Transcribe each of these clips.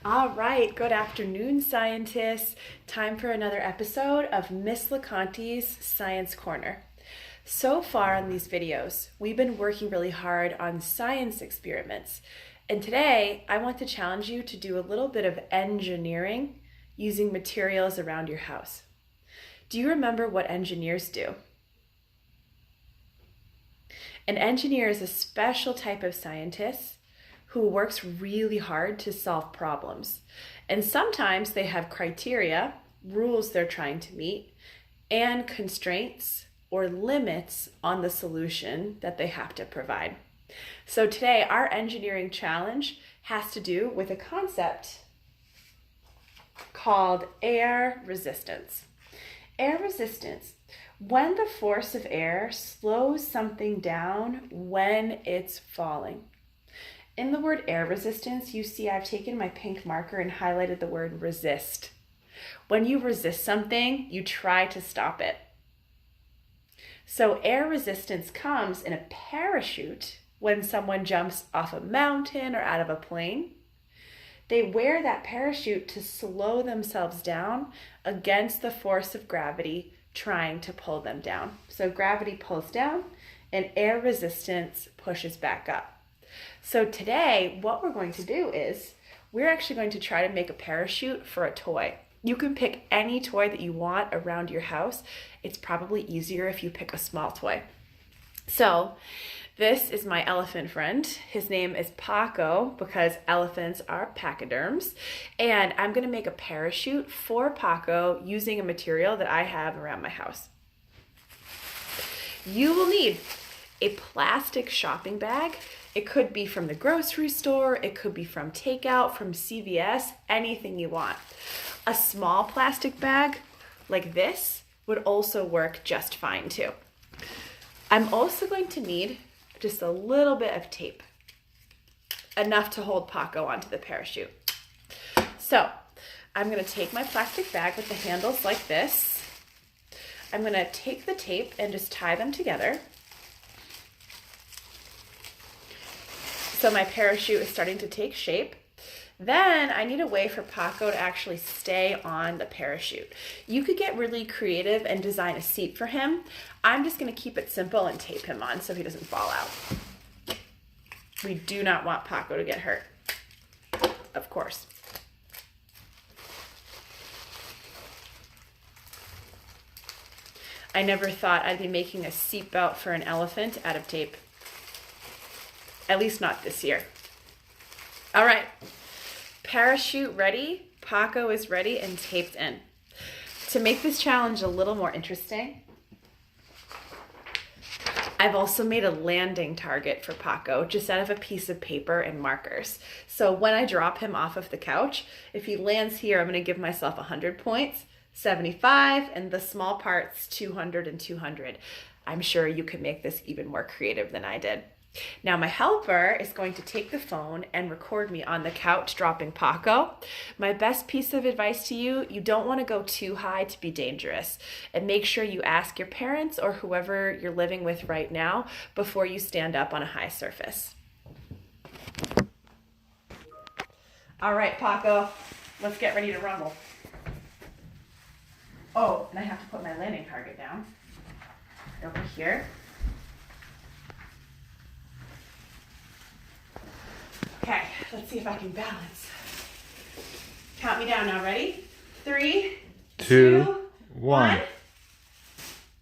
All right, good afternoon, scientists. Time for another episode of Miss LaConte's Science Corner. So far on these videos, we've been working really hard on science experiments. And today, I want to challenge you to do a little bit of engineering using materials around your house. Do you remember what engineers do? An engineer is a special type of scientist who works really hard to solve problems. And sometimes they have criteria, rules they're trying to meet, and constraints or limits on the solution that they have to provide. So today, our engineering challenge has to do with a concept called air resistance. Air resistance, when the force of air slows something down when it's falling. In the word air resistance, you see I've taken my pink marker and highlighted the word resist. When you resist something, you try to stop it. So air resistance comes in a parachute when someone jumps off a mountain or out of a plane. They wear that parachute to slow themselves down against the force of gravity trying to pull them down. So gravity pulls down and air resistance pushes back up. So today, what we're going to do is we're actually going to try to make a parachute for a toy. You can pick any toy that you want around your house. It's probably easier if you pick a small toy. So this is my elephant friend. His name is Paco because elephants are pachyderms. And I'm going to make a parachute for Paco using a material that I have around my house. You will need a plastic shopping bag. It could be from the grocery store, it could be from takeout, from CVS, anything you want. A small plastic bag like this would also work just fine too. I'm also going to need just a little bit of tape, enough to hold Paco onto the parachute. So I'm going to take my plastic bag with the handles like this. I'm going to take the tape and just tie them together. So my parachute is starting to take shape. Then I need a way for Paco to actually stay on the parachute. You could get really creative and design a seat for him. I'm just going to keep it simple and tape him on so he doesn't fall out. We do not want Paco to get hurt, of course. I never thought I'd be making a seatbelt for an elephant out of tape. At least not this year. All right, parachute ready, Paco is ready and taped in. To make this challenge a little more interesting, I've also made a landing target for Paco just out of a piece of paper and markers. So when I drop him off of the couch, if he lands here, I'm going to give myself 100 points, 75, and the small parts 200 and 200. I'm sure you can make this even more creative than I did. Now my helper is going to take the phone and record me on the couch dropping Paco. My best piece of advice to you, you don't want to go too high to be dangerous. And make sure you ask your parents or whoever you're living with right now before you stand up on a high surface. All right, Paco, let's get ready to rumble. Oh, and I have to put my landing target down over here. Okay, let's see if I can balance. Count me down now, ready? 3, 2, 1.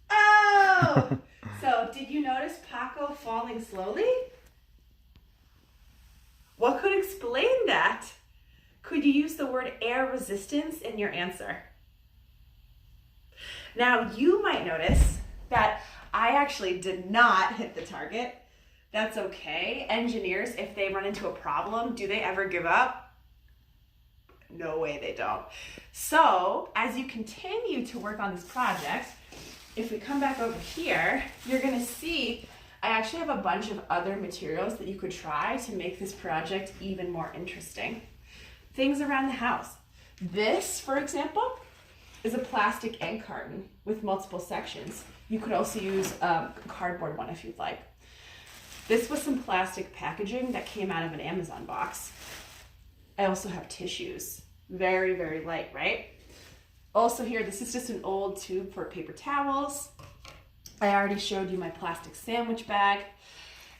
Oh! So, did you notice Paco falling slowly? What could explain that? Could you use the word air resistance in your answer? Now, you might notice that I actually did not hit the target. That's okay. Engineers, if they run into a problem, do they ever give up? No way they don't. So, as you continue to work on this project, if we come back over here, you're going to see I actually have a bunch of other materials that you could try to make this project even more interesting. Things around the house. This, for example, is a plastic egg carton with multiple sections. You could also use a cardboard one if you'd like. This was some plastic packaging that came out of an Amazon box. I also have tissues. Very, very light, right? Also here, this is just an old tube for paper towels. I already showed you my plastic sandwich bag.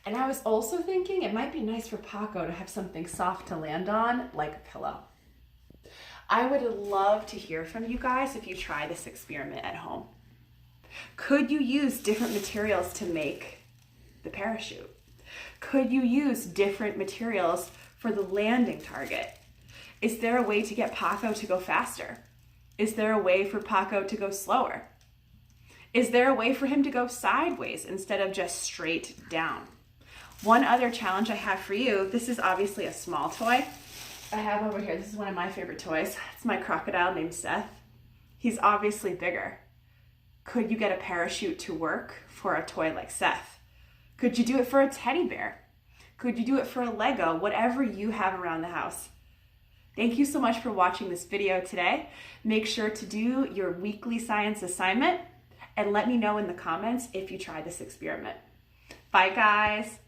And I was also thinking it might be nice for Paco to have something soft to land on, like a pillow. I would love to hear from you guys if you try this experiment at home. Could you use different materials to make the parachute? Could you use different materials for the landing target? Is there a way to get Paco to go faster? Is there a way for Paco to go slower? Is there a way for him to go sideways instead of just straight down? One other challenge I have for you, this is obviously a small toy. I have over here, this is one of my favorite toys. It's my crocodile named Seth. He's obviously bigger. Could you get a parachute to work for a toy like Seth? Could you do it for a teddy bear? Could you do it for a Lego? Whatever you have around the house. Thank you so much for watching this video today. Make sure to do your weekly science assignment and let me know in the comments if you try this experiment. Bye guys.